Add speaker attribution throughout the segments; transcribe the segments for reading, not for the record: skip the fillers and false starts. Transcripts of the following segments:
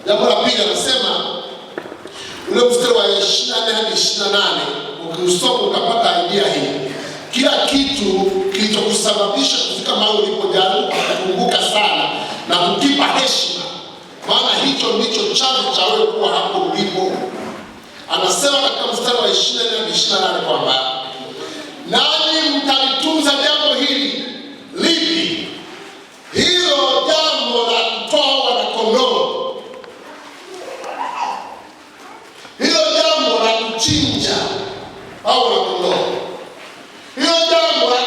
Speaker 1: Jambo la pili anasema ule mstari wa 24 hadi 28, ukisoma utapata idea hii. Kila kitu kilichokusababisha kufika mahali ulipojaribu kukumbuka sana na kukipa heshima, maana hicho ndicho chanzo cha wewe kuwa hapo ulipo. Anasema katika mstari wa 24 hadi 28 kwamba nani mtalitunza jambo hili. Lipi? Hilo jambo la kutoa wanakondoo, hilo jambo la kuchinja au wanakondoo, hilo jambo la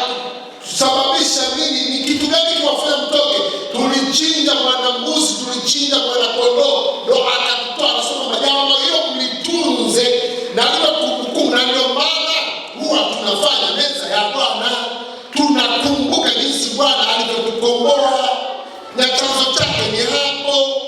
Speaker 1: kusababisha nini? Ni kitu gani kiwafanya mtoke? Tulichinja mwanambuzi, tulichinja mwanakondoo, ndio akatutoa. Anasema jambo hilo mlitunze na liwe kumbukumbu. Na ndio maana huwa tunafanya meza ya Bwana, tunakumbuka jinsi Bwana alivyotukomboa, na chanzo chake ni hapo.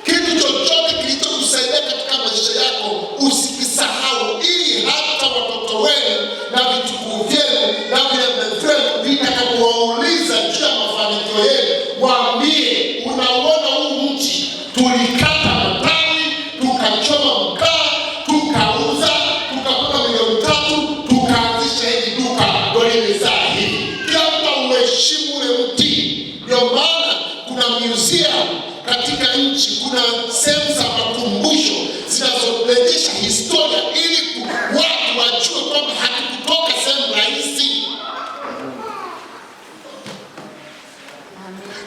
Speaker 1: Kitu chochote kilichokusaidia katika maisha yako usikisahau, ili hata watoto wenu na vitukuu vyenu na vilevile vyenu vitakapowauliza juu ya mafanikio yenu, mwambie, unaona huu mti tulikata matawi, tukachoma mkaa, tukauza, tukapata milioni 3, tukaanzisha hili duka ndio limezaa hivi. Kila mtu uheshimu ule mti. Ndio maana kuna museum katika nchi, kuna sehemu za makumbusho zinazorejesha historia, ili watu wajue kwamba hatukutoka sehemu rahisi.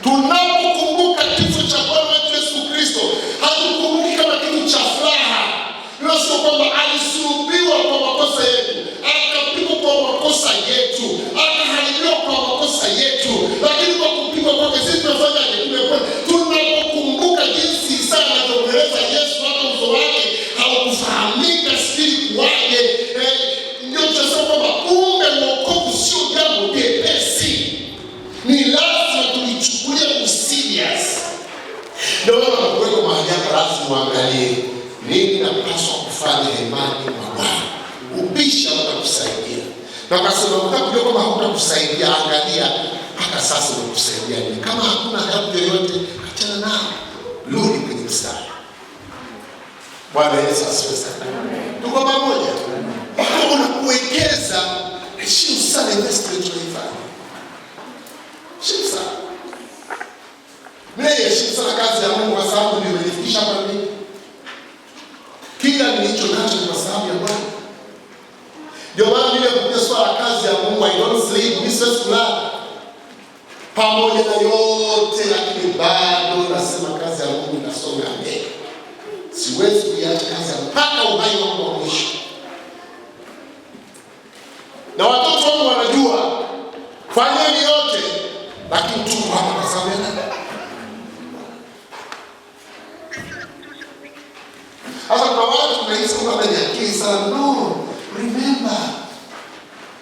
Speaker 1: Tunapokumbuka kifo cha Bwana wetu Yesu Kristo, hatukumbuki kama kitu cha furaha. Sio kwamba alisulubiwa kwa makosa yetu, akapigwa kwa makosa yetu, akaharibiwa kwa makosa yetu, lakini kwa kupigwa kwake sisi tunafanyaje? Tumepona. Tunapokumbuka jinsi sana anavyoeleza Yesu, hata uso wake haukufahamika siri kuwaje, ndio tunasema kwamba kumbe wokovu sio jambo jepesi, ni lazima tulichukulia serious. Ndio maana kuweka mahali hapa lazima muangalie nini napaswa kufanya imani mwa Bwana. Upisha utakusaidia. Na kasema utakujua kama hautakusaidia, angalia mpaka sasa unakusaidia nini. Kama hakuna help yoyote, achana nao, rudi kwenye mstari. Bwana Yesu asifiwe sana. Tuko pamoja? Kama unakuwekeza, heshimu sana investment unaifanya. Heshimu sana. Mimi heshimu sana kazi ya Mungu kwa sababu ndio imenifikisha hapa mimi. Kila nilicho nacho ni kwa sababu ya Bwana. Ndio maana mimi nakuja swala kazi ya Mungu, I don't sleep, mimi siwezi kulala. Pamoja na yote lakini bado nasema kazi ya Mungu inasonga mbele. Siwezi kuiacha kazi ya Mungu mpaka uhai wangu wa mwisho. Na watoto wangu wanajua, fanyeni yote, lakini tuko hapa kwa sababu ya nani? Sasa kwa watu tunahisi kwamba ni akili sana. No, remember,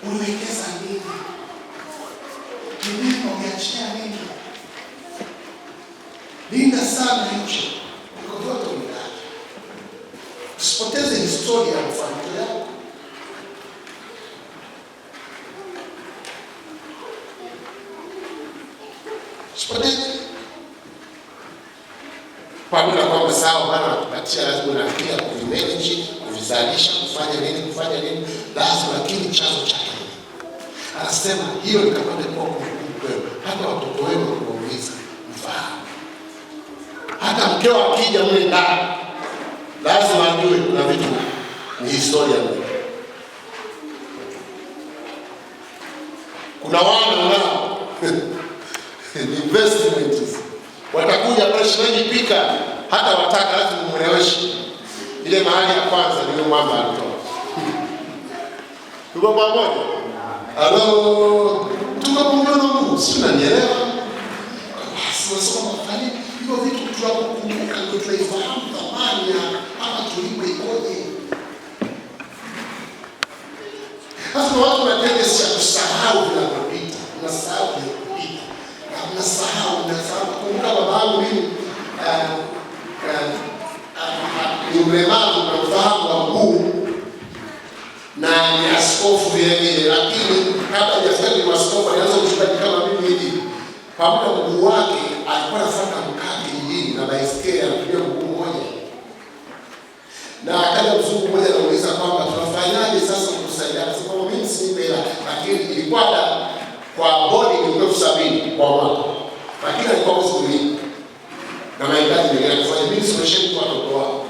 Speaker 1: uliwekeza nini? Remember, umeachia nini? Linda sana hicho. Iko vyote umeacha. Usipoteze historia ya mafanikio yako. Usipoteze. Pamoja kwamba sawa Bwana atupatia, lazima unafikia kuvimanage, kuvizalisha, kufanya nini, lazima, lakini chanzo chake. Anasema hiyo nikapata kwa kumbukumbu, hata watoto wenu kuuliza mfahamu. Hata mkeo akija mle ndani, lazima ajue kuna vitu ni historia mle. Kuna wana nao investments watakuja pale shuleni, pika hata wataka, lazima mueleweshe ile mahali ya kwanza ndio mama alitoa. Tuko pamoja? Halo, tuko pamoja na Mungu, si unanielewa? Sasa mafani hivyo vitu tunapokumbuka ndio tunaifahamu thamani ya hapa tulipo ikoje. Sasa watu wanataka kusahau vinapopita, unasahau vinapopita. Unasahau kumbuka babangu mimi ni mlemavu na ufahamu wa mguu na ni askofu vile vile, lakini kabla hajafika kwa askofu alianza kushiriki kama mimi hivi. Pamoja na mguu wake alikuwa anafanya mkate kijijini na baiskeli na mahitaji mengine kufanya. Mimi simesheni kwa watoto wao.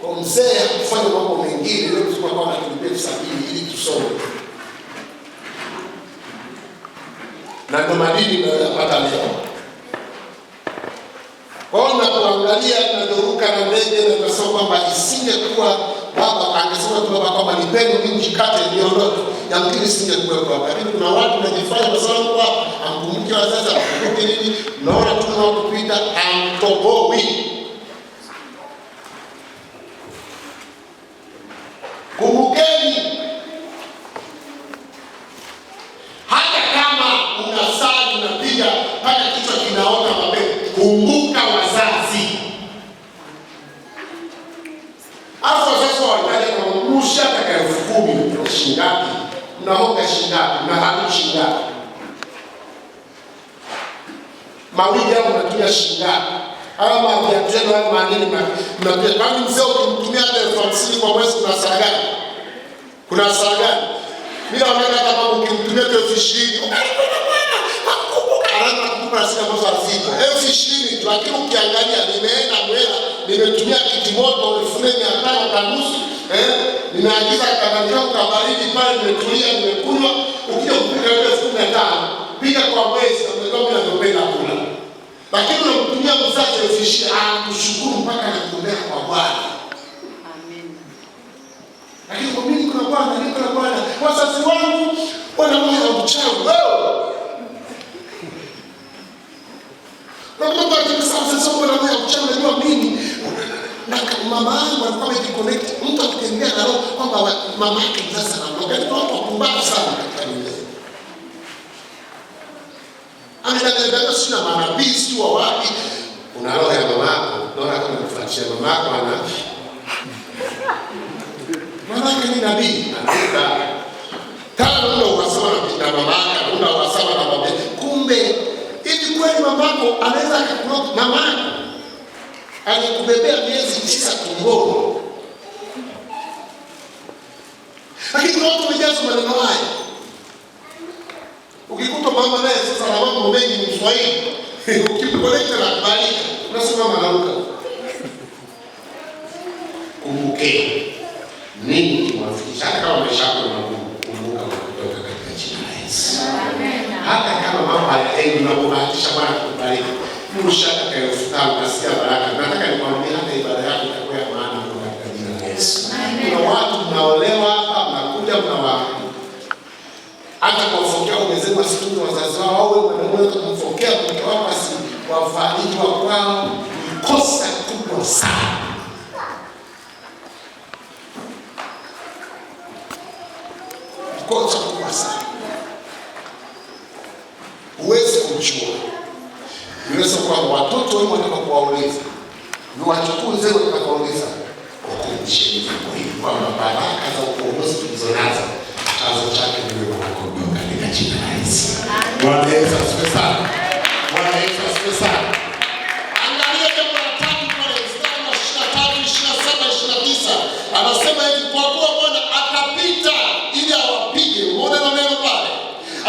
Speaker 1: Kwa mzee kufanya mambo mengine ile kusema kwamba tulipia 70 ili tusome. Na ndio madini tunayopata leo. Kwa hiyo tunaangalia na doruka na ndege na tunasema kwamba isingekuwa baba angesema tu baba kwamba nipende mimi jikate niondoke. Yamkini isingekuwa hapa. Lakini kuna watu wanajifanya kwa sababu hapa amkumbuke wazazi akumbuke nini? Naona tunao kupita amtoboi. Kumbukeni, hata kama unasali unapiga hata kichwa kinaona mapema, kumbuka wazazi. Hapo wazazi wanataka kumrusha taka 10,000 shingapi? Mnahoga shingapi? Mnahamu shingapi? Mawili yao mnatumia shingapi? Ama viatu wao manini mnatumia. Kwani mzee ukimtumia hata 50,000 kwa mwezi kuna hasara gani? Kuna hasara gani? Mimi naona kama ukimtumia 20,000 anaanza kukupa sina mambo mazito. 20,000 tu, lakini ukiangalia nimeenda mwela, nimetumia kitimoto 1500 kwa nusu, nimeagiza kadhalika kwa baridi pale nimetulia nimekunywa, ukija kupiga 15,000 piga kwa mwezi na mimi ninapenda kula. Lakini unamtumia mzazi 20,000 anakushukuru mpaka anakuombea kwa Bwana. Amen. Lakini kwa mimi kuna Bwana, niko na Bwana. Wazazi wangu wana moyo wa uchawi. Wewe Mungu akisema sasa wana moyo wa uchawi, unajua mimi na mama yangu alikuwa amejiconnect. Mtu akitembea na roho kwamba mama yake sasa anaongea kwa kumbavu sana katika dunia. Amedanganya sina manabii si wa wapi. Una roho ya mama yako, unaona kama unafuatia mama yako ana. Mama yake ni nabii, anaita. Kama ndio unasema na mama yako, ndio unasema na baba. Kumbe hivi kweli mama yako anaweza akakuroga mama yako? Alikubebea miezi 9 tumboni. Lakini watu wamejaza maneno haya. Ukikuta mama naye sasa na mambo mengi ni Kiswahili, ukimkoleta na kubalika, unasema malaruka. Kumbukeni, nini kimwafikisha? Hata kama umeshakwa na kumbuka kutoka katika jina la Yesu. Hata kama mambo hayaendi na kubahatisha Bwana kukubariki, mshaka kwa 5,000 nasikia baraka. Nataka nikwambie hata ibada yako itakuwa ya maana katika jina la Yesu. Kuna watu mnaolewa hapa, mnakuja hata kuwafokea umezema situngi wazazi wao au wewe kumfokea mke wako si wafariji wa kwao, kosa kubwa sana. Kosa kubwa sana. Huwezi kujua. Unaweza kwa watoto wao wanataka kuwauliza. Ni wachukue zao wanataka kuwauliza. Wakumsheni kwa hiyo kwa baraka za ukombozi tulizonazo. Kazo chake ni kuokoka katika jina la Yesu. Bwana Yesu asifiwe sana. Bwana Yesu asifiwe sana. Angalia jambo la 3 pale mstari wa 23, 27, 29. Anasema hivi, kwa kuwa Bwana atapita ili awapige. Umeona neno pale?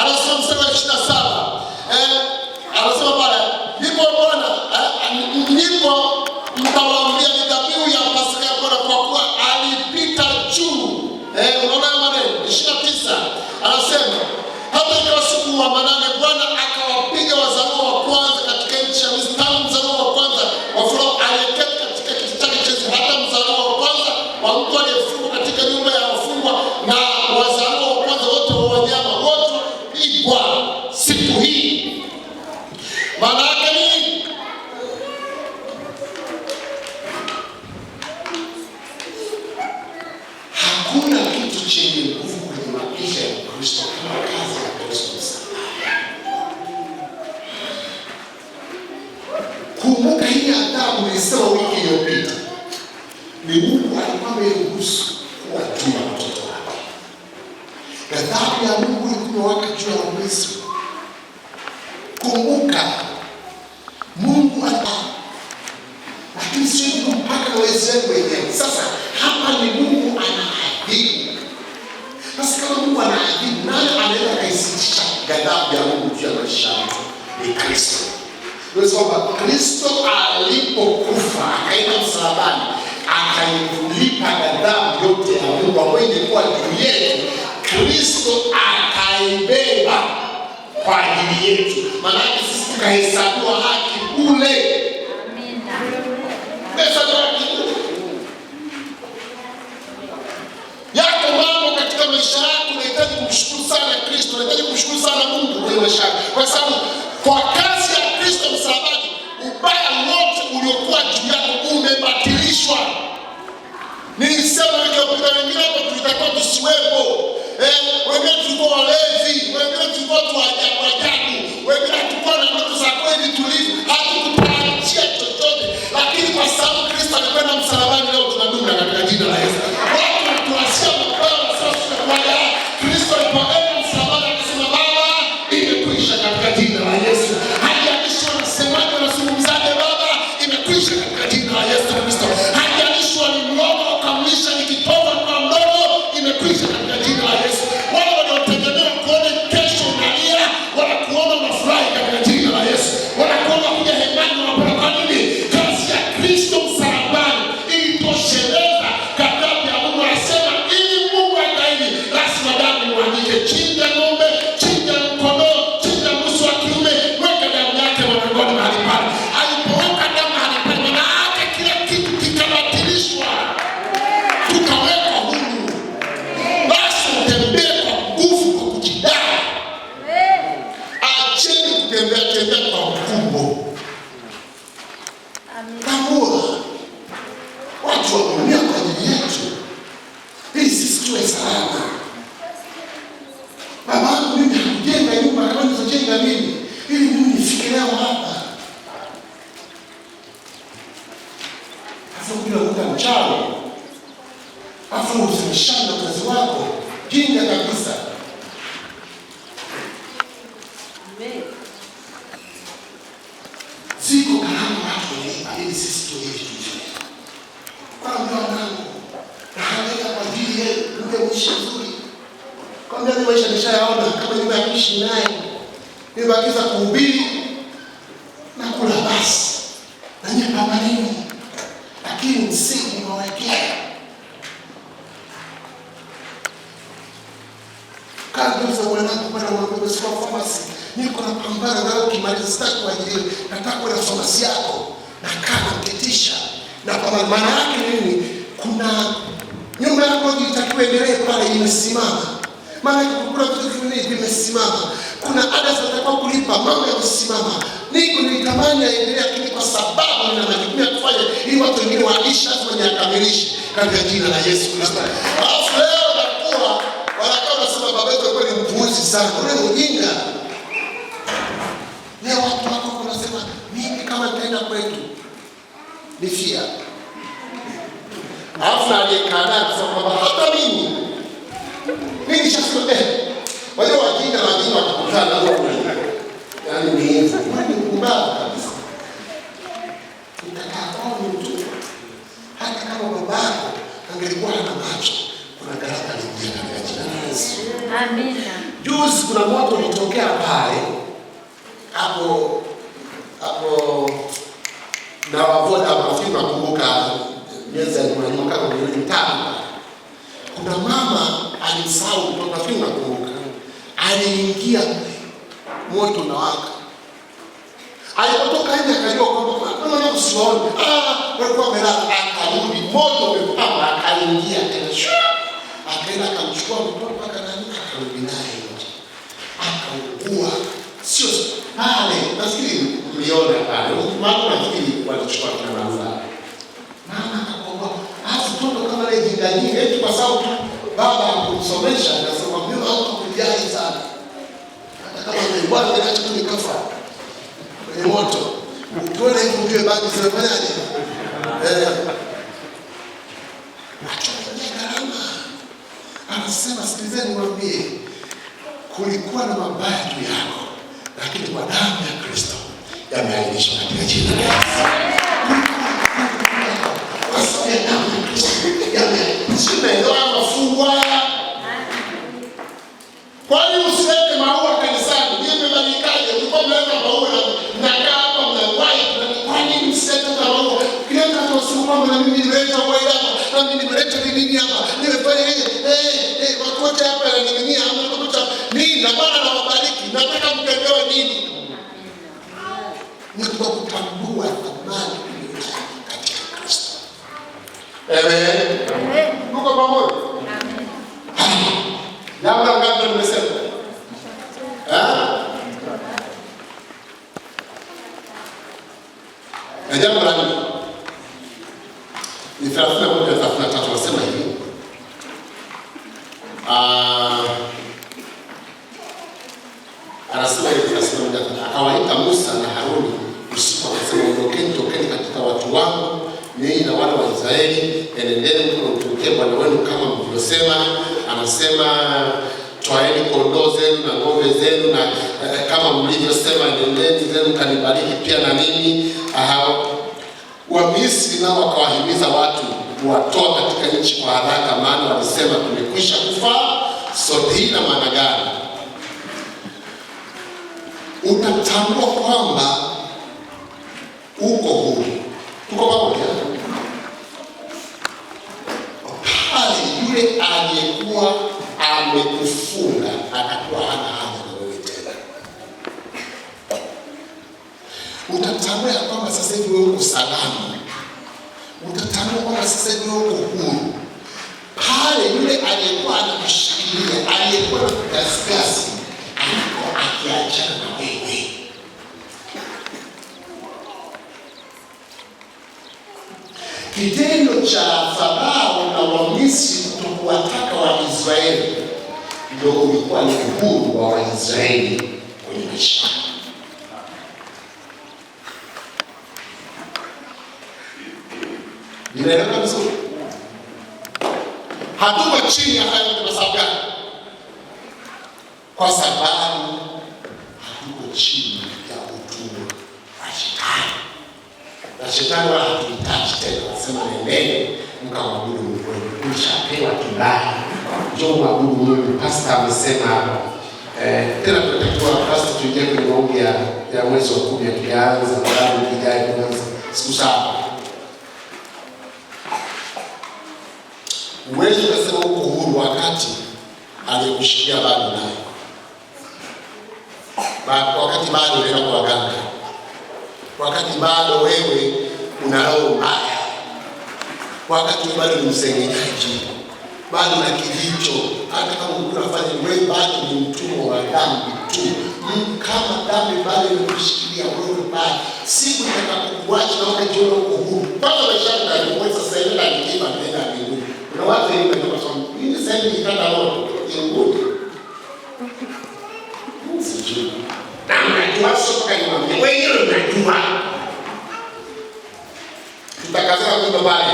Speaker 1: Anasema mstari wa 27. Anasema pale, ndipo Bwana ndipo mtawaambia ni dhabihu ya Pasaka ya Bwana kwa kuwa alipita juu. Unaona maneno 29 anasema hata kwa siku wa 8 Bwana akawapiga wazao wa kwanza katika nchi ya Misri. Mzao wa kwanza wa Farao aliyeketi katika kiti chake cha enzi, hata mzao wa kwanza wa mtu aliyefungwa katika nyumba ya wafungwa, na wazao wa kwanza wote wa wanyama wote pigwa siku hii. Maana yake nini? Hakuna kitu chenye nguvu kwenye maisha ya Kristo kama kazi ya Kristo msalaba. Kumbuka hii adhabu nilisema wiki iliyopita. Ni Mungu alikuwa ameruhusu kuwa juu ya watoto wake. Adhabu ya Mungu ilikuwa waka juu ya Misri. Kumbuka Mungu lakini sio mpaka na Waisraeli wenyewe. Sasa hapa ni Mungu anaadhibu. Sasa kama Mungu anaadhibu, nani anaweza kaisitisha ghadhabu ya Mungu juu ya maisha yetu? Ni Kristo. Kwa sababu Kristo akailipa ghadhabu yote ya Mungu ambayo ilikuwa juu yetu. Kristo akaibeba kwa ajili yetu, maana sisi tukahesabiwa haki bure. Yako mambo katika maisha yako unahitaji kumshukuru sana Kristo, unahitaji kumshukuru sana Mungu kwa maisha yako, kwa sababu kwa kazi ya Kristo msalabani ubaya wote uliokuwa juu yako umebatilishwa. Nilisema wengine hapo tulitakiwa tusiwepo, wengine tulikuwa walevi, wengine tulikuwa tu ajabu ajabu, wengine tulikuwa na ndoto za kweli tulivu, hatukutarajia chochote, lakini kwa sababu Kristo alikwenda msalabani, leo tunadumu katika jina la Yesu. Watu wanatuasia mabaya sasa kwa Kristo alipoenda msalabani akasema Baba imekwisha katika jina la Yesu. Hajalishi wanasemaje, wanazungumzaje, Baba imekwisha katika jina la Yesu Kristo. Hajalishi walimloga ukamlisha nikitoka kwa mdomo, imekwisha katika jina la Yesu. Wale wanaotegemea kuona kesho unalia, wanakuona unafurahi katika jina la Yesu. Wanakuona kuja hemani wanapata kwa nini? Kazi ya Kristo msalabani ilitosheleza ghadhabu ya Mungu. Anasema ili Mungu akaidi lazima damu imwagike. Chinja ng'ombe, chinja kondoo, chinja mbuzi wa kiume, weka damu yake mlangoni mahali pale. Alipoweka damu mahali pale, maana yake kila kitu kikabatilishwa, tukaweka huru. Basi utembee kwa nguvu, kwa kujidai. Acheni kutembea kwa mkumbo. Tambua watu wameumia kwa ajili yetu ili sisi tuwe salama. Babangu mimi hakujenga nyumba kama nilizojenga mimi ili mimi nifike leo hapa. Afu bila muda mchana, afu usimshanda kazi wako, jinga kabisa. Ziko gharama watu walipa ili sisi tuishi vizuri. Kwa mwanangu, nahangaika kwa ajili yenu, mwe mwishi vizuri. Kwa mimi maisha nishayaona, kama nyumba ya kuishi naye, nimebakiza kuhubiri na kula basi. Na nyumba maneno, lakini msingi nimewekea. Kabla za mwanangu kwenda mwanangu sikuwa famasi, niko na pambana na ukimaliza sitaki kwa ajili, nataka kwenda famasi yako, na kana mketisha. Na kwa maana yake nini? Kuna nyumba yako itakiwa endelee pale imesimama. Maana kuna vitu vingi vimesimama. Kuna ada zitakuwa kulipa, mambo yamesimama. Niko nitamani aendelee, lakini kwa sababu nina majukumu ya kufanya ili watu wengine waishi, lazima niakamilishe katika jina la Yesu Kristo. Alafu leo nakuwa wanakaa wanasema baba yetu kweli mpuuzi sana. Ule ujinga. Leo watu wako wanasema mimi kama nitaenda kwetu nifia. Alafu aliyekana kusema kwamba hata mimi nishasema wale wajinga watakutana huko. Yaani ni hivyo. Ni mbaya kabisa. Nitakaa kwa mtu hata kama babako angelikuwa hana macho, kuna gharama nyingine katika jina la Yesu. Amina. Juzi kuna moto ulitokea pale hapo na wavoda mafikiri nakumbuka miezi ya nyuma kama milioni 5. Kuna mama alisahau kutoka, nafikiri nakumbuka, aliingia moto na waka. Alipotoka nje akajua kwamba kama usione walikuwa wamelala, akarudi moto umepamba, akaingia tena akaenda akamchukua mtoto mpaka nani, akarudi naye nje akaugua. Sio pale, nafikiri mliona pale mama, nafikiri walichukua kwa mama akaomba afu mtoto kama ile jinga eti kwa sababu baba akumsomesha akasema mimi hautakujali sana, hata kama ni bwana anaacha tu nikafa kwenye moto. Ukiona hivyo ujue bado zinafanyaje? Achoje gharama. Anasema sikilizeni niwaambie, kulikuwa na mabaya juu yako, lakini kwa damu ya Kristo yameainishwa katika jina la Yesu. Kwa sababu ya damu ya Kristo yameainishwa mafungwa. Kwani usilete maua kanisani? Mimi mmenikaje? Ulikuwa mnaleta maua na kaa hapa mnawahi. Kwani msilete maua? Kile tunasema kwamba na mimi nileta maua Amen. Tuko pamoja? Jambo ngapi nimesema? Na jambo la nne ni 31:33 nasema hivi. Anasema hivi, akawaita Musa na Haruni usiku, akasema, ondokeni, tokeni katika watu wangu, ninyi na wana wa Israeli, enendeni mkamtumikie Bwana wenu kama mlivyosema. Anasema twaeni kondoo zenu na ng'ombe zenu na kama mlivyosema, enendeni zenu kanibariki pia na mimi. Wamisri nao wakawahimiza watu kuwatoa katika nchi kwa haraka, maana walisema tumekwisha kufa sote. Hii na maana gani? Utatambua kwamba uko huru. Tuko pamoja? Pale yule aliyekuwa amekufunga atakuwa hana haja na wewe tena. Utatambua kwamba sasa hivi wewe uko salama. Utatambua kwamba sasa hivi wewe uko huru. Pale yule aliyekuwa anakushikilia, aliyekuwa anakugasigasi, alikuwa akiachana na wewe. Kitendo cha Farao na Wamisri kutokuwataka Waisraeli ndio ulikuwa ni uhuru wa Waisraeli kwenye maisha. Ninaelewa vizuri? Hatuko chini ya hayo kwa sababu gani? Kwa sababu hatuko chini ya utumwa wa Shetani. Na Shetani wala hatuhitaji tena. Nasema nendeni mkamwabudu Mungu wenu. Mshapewa kibali. Njoo mwabudu Mungu. Pastor amesema hapa. Tena tunatakiwa pastor tuingie kwenye maombi ya mwezi wa 10 tukianza baada ya kuanza siku 7. Uwezo ukasema uko huru wakati aliyekushikia bado naye. Wakati bado unaenda kwa waganga. Wakati bado wewe una roho mbaya. Wakati bado ni msengenyaji. Bado na kijicho. Hata kama unafanya wewe bado ni mtumwa wa dhambi tu. Kama dhambi bado imekushikilia wewe bado. Siku itakapokuacha na ukajiona uko huru. Kwanza maisha yako yanaweza sasa hivi ndio ndio mbinguni. Kuna watu wengi wanasema mimi sasa hivi nikata moto mbinguni. Sijui. Na mnajua soka ni mambo. Wewe unajua. Tutakazana kwenda pale.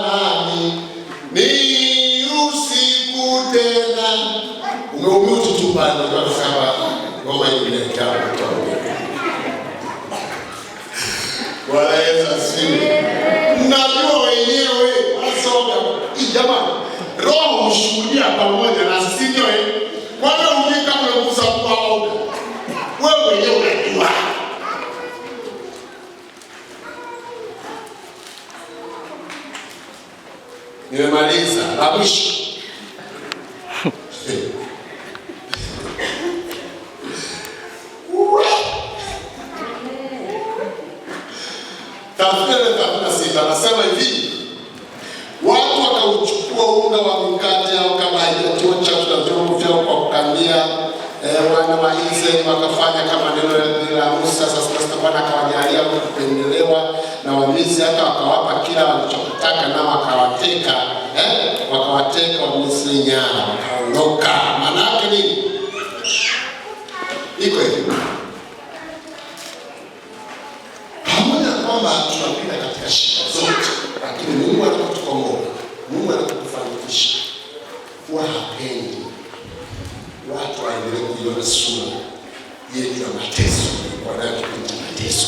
Speaker 1: Nami ni usiku tena. Umeumia tu pale ndio unasema ngoma ile kama mtoto. Wala Yesu asifiwe. Mnajua wenyewe wasoga. Jamani, Roho mshuhudia pamoja na sisi ndio. Kwani ungika mnagusa kwao. Wewe wenyewe unajua. Nimemaliza. Mwisho. Anasema hivi, watu wakauchukua unga wa mkate au kama haijatiwa chakula vyombo vyao kwa kukandia. Wana wa Israeli wakafanya kama neno la Musa. Sasa Bwana akawajalia kupendelewa na Wamisri, hata wakawapa kila walichotaka, nao wakawateka Wamisri nyara, wakaondoka. Maana yake nini? Iko hivi. Pamoja na kwamba tunapita katika shida zote, lakini Mungu anapotukomboa, Mungu anapotufanikisha, huwa hapendi watu waendelee kuiona sura yetu ya mateso, wanayopita mateso.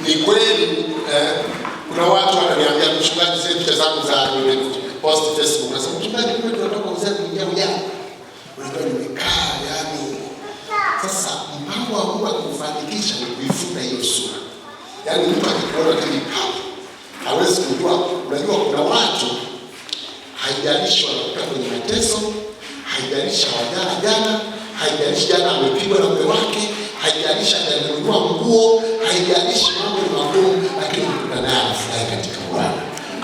Speaker 1: Ni kweli kuna watu wananiambia, mchungaji, zile picha zangu za post Facebook, nasema mchungaji, kwa nini unataka kuuza kuingia ujana? Unajua nimekaa yani. Sasa mpango wa Mungu akufanikisha ni kuifuta hiyo sura. Yaani mtu akiona kile hapo hawezi kujua. Unajua kuna watu haijalishi wanatoka kwenye mateso, haijalishi hawajana jana, haijalishi haijalishi jana amepigwa na mume wake, haijalishi hajanunua nguo, haijalishi mambo ni magumu, lakini kuna naye anafurahi katika Bwana,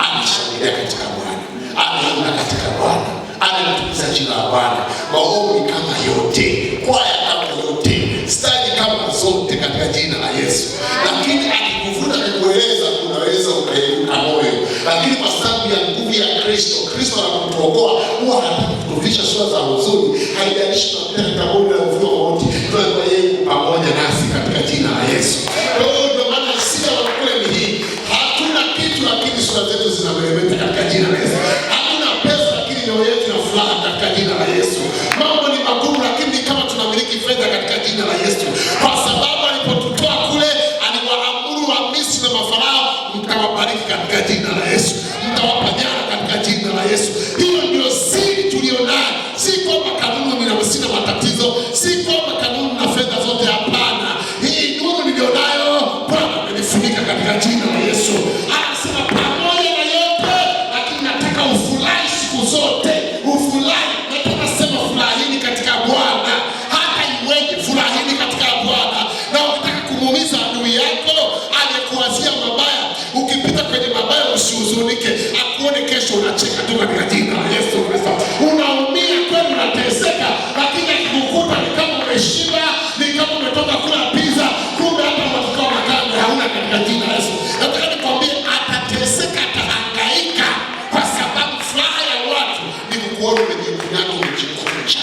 Speaker 1: anashangilia katika Bwana, anaimba katika Bwana, anatukuza jina la Bwana. Maombi kama yote, kwaya kama yote, stadi kama zote katika jina la Yesu. Lakini akikuvuta kukueleza, unaweza ukainuka moyo, lakini kwa sababu ya nguvu ya Kristo, Kristo anakutuokoa, huwa anataka kutuvisha sura za huzuni. Haijalishi tunapita katika bonde la uvuli wa mauti, tunajua yeye pamoja nasi katika jina la Yesu. Kwa hiyo ndio maana sisi wa kweli hii, hatuna kitu lakini sura zetu zinameremeta katika jina la Yesu. Hatuna pesa lakini mioyo yetu ina furaha katika jina la Yesu. Mambo ni magumu lakini kama tunamiliki fedha katika jina la Yesu. Kwa sababu alipotutoa kule, aliwaamuru Wamisri na mafarao, mtawabariki katika jina la Yesu, mtawapa nyara katika jina la Yesu. Hiyo ndio siri tulionayo. Si kwamba kanuni sina matatizo, si kwamba kanuni na fedha zote, hapana. Hii nuru nilionayo, Bwana amenifunika katika jina la Yesu. Anasema pamoja na yote, lakini nataka ufurahi siku zote. Ufurahi, nataka sema furahini katika Bwana. Hata iweje, furahini katika Bwana. Na ukitaka kumuumiza adui yako aliyekuwazia mabaya, ukipita kwenye mabaya usihuzunike, akuone kesho unacheka tu katika jina la Yesu Kristo. Unaumia kweli, unateseka, lakini akikukuta ni kama umeshiba, ni kama umetoka kula pizza, kumbe hata matukao makande hauna katika jina la Yesu. Nataka nikwambie, atateseka, atahangaika, kwa sababu furaha ya watu ni kukuona umejibu yako umejikunja.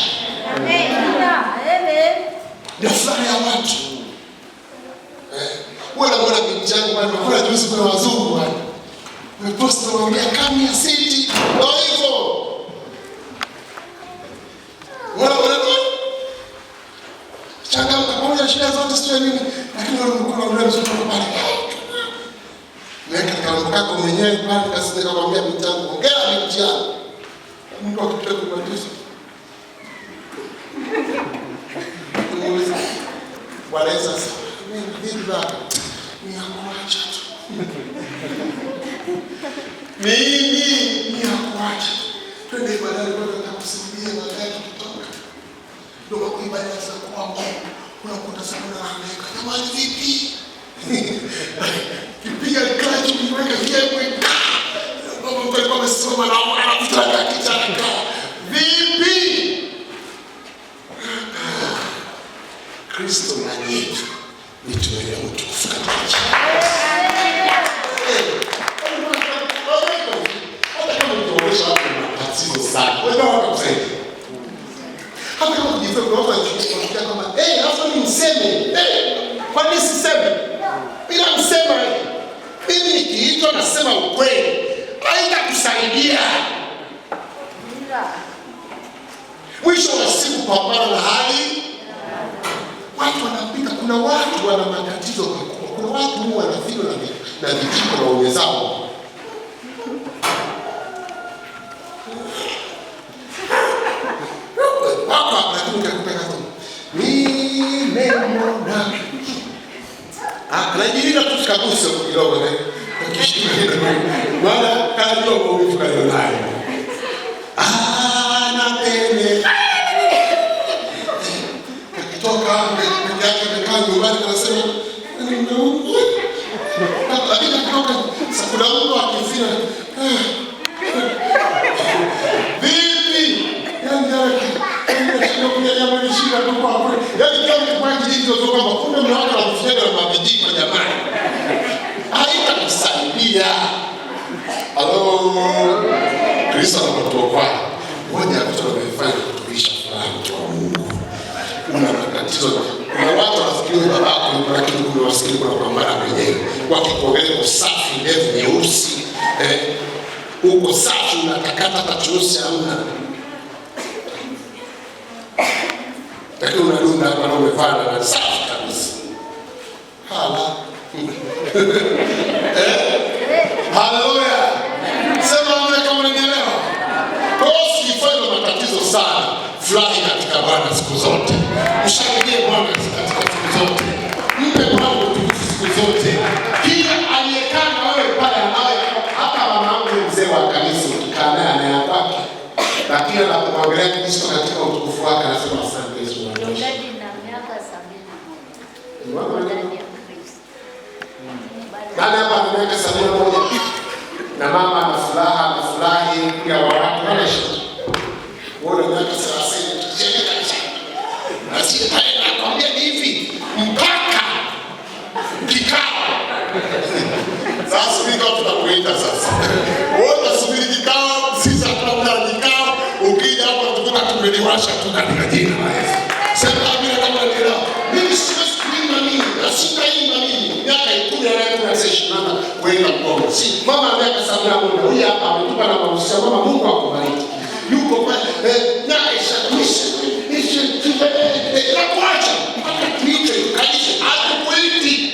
Speaker 1: Amen. Amen. Ndio furaha ya watu. Wewe unaona binti yangu bwana, kuna juzi kuna wazungu bwana, umeposta unaongea kama ya city, ndio hivyo. Wala changamka pamoja na shida zote sio nini, lakini wale mkono wa mrefu sio pale. Weka kama kako mwenyewe pale, kasi nikamwambia binti yangu, ongea binti yangu. Mungu akitaka kubadilisha. Bwana Yesu asifiwe. Mimi baba niakuacha tu. Mimi niakuacha. Twende ibadani kwa kusimulia baadaye tukitoka. Ndio kwa ibada za kwako. Unakuta sana anahangaika. Jamani vipi? Kipiga clutch niweka kiemwe. Baba mko amesoma na anataka kichaka. Vipi? Kristo ndani yetu ni tuwe na utukufu katika jina. Hata kama tunaonyesha watu matatizo sana, wewe watakusaidia. Hata kama kujifunza kwa watu wanafikia kama hasa ni mseme. Kwa nini siseme? Bila msema mimi nikiitwa nasema ukweli, haitakusaidia. Mwisho wa siku pambana na hali. Watu wanapita, kuna watu wana matatizo makubwa. Kuna watu huwa wanafika na vijiko na uwezao. Wako lakini ukakupeka tu. Nimemwona. Anajirika tu kabisa kidogo akishika maana kajua kwa ufuka naye. Anapenda kutoka yake mekaa nyumbani anasema lakini kutoka sakula mtu akifia vipi yani shida tu kwa kweli yani kama kwa hizo tu kwamba kumbe mnaona wanafanya na mabijiko jamani haitakusaidia. Halo Kristo anatuokoa moja kitu anafanya kutuisha furaha kwa Mungu. Una matatizo na watu wanafikiri babako lakini kuna wasikili kuna pambana mwenyewe wakikuongelea usafi ndevu nyeusi uko safi unatakata tachusi hamna, lakini unadunda hapa na umefanya na safi kabisa. Hala haleluya, sema wewe kama unanielewa. Bosi ifanye matatizo sana, furahi katika Bwana siku zote, mshangilie Bwana katika siku zote, mpe Bwana utukufu siku zote. Kila aliyekaa na wewe pale anaye, hata mwanangu mzee wa kanisa ukikaa naye anayapaki, lakini anapomwangalia Kristo katika utukufu wake anasema asante Yesu. nakwambia ni hivi mpaka kikao. Sasa ndio tutakuita sasa. Wewe unasubiri kikao, sisi hatuna kikao. Ukija hapa tutakuwa tumeliwasha tu katika jina la Yesu. Sema amina kama ndio. Mimi siwezi kuimba mimi, nasikaimba mimi. Miaka 10 na 20 kwenda kwa. Si mama miaka 71 huyu hapa ametupa na mahusiano. Mama Mungu akubariki. Yuko kwa na ishakuisha. Nakuacha mpaka tuite kanisa hatukuiti.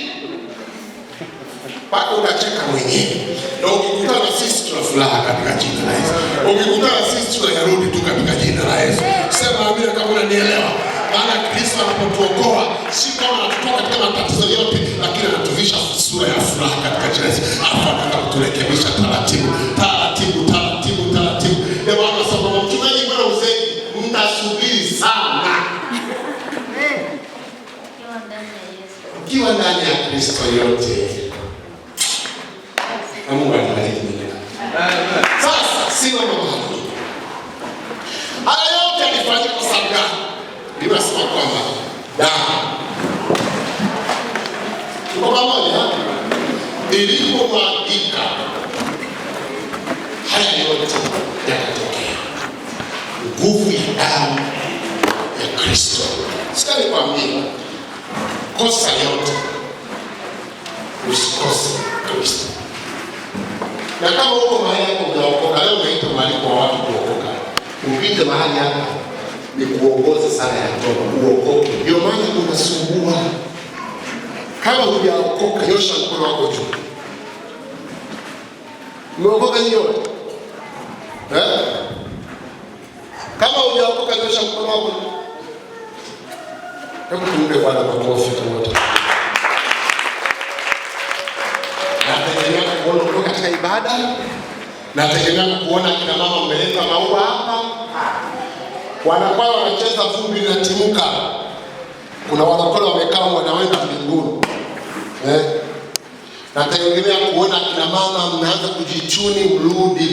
Speaker 1: Bado unacheka mwenyewe. Na ukikutana sisi tuna furaha katika jina la Yesu. Ukikutana sisi tunarudi tu katika jina la Yesu. Sema amina kama unanielewa. Maana Kristo anapotuokoa si kama anatutoa katika matatizo yote, lakini anatuvisha sura ya furaha katika jina la Yesu. Hapa nataka kuturekebisha taratibu. Ndio maana sababu mchungaji bwana uzee mtasubiri sana. Ukiwa ndani ya Kristo yote. Na Mungu atubariki milele. Sasa sio mama. Haya yote alifanya kwa sababu gani? Biblia inasema kwamba damu. Tuko pamoja? Ilipomwagika haya yote yakatokea. Nguvu ya damu ya Kristo. Sikali kwambia kosa yote usikose Kristo. Na kama uko mahali hapo unaokoka, leo unaita mahali kwa watu kuokoka. Upite mahali hapa ni kuongoza sana ya toba, uokoke. Ndio maana unasumbua. Kama hujaokoka, nyosha mkono wako juu. Umeokoka nyote? Kama hujaokoka, nyosha mkono wako. Hebu tumpe Bwana makofi wote. Nategemea kuona katika ibada. Nategemea kuona kina mama mmeleta maua hapa. Wanakwaya wanacheza vumbi linatimuka. Kuna wanakwaya wamekaa wanaenda mbinguni. Nategemea kuona kina mama mnaanza kujichuni mrudi.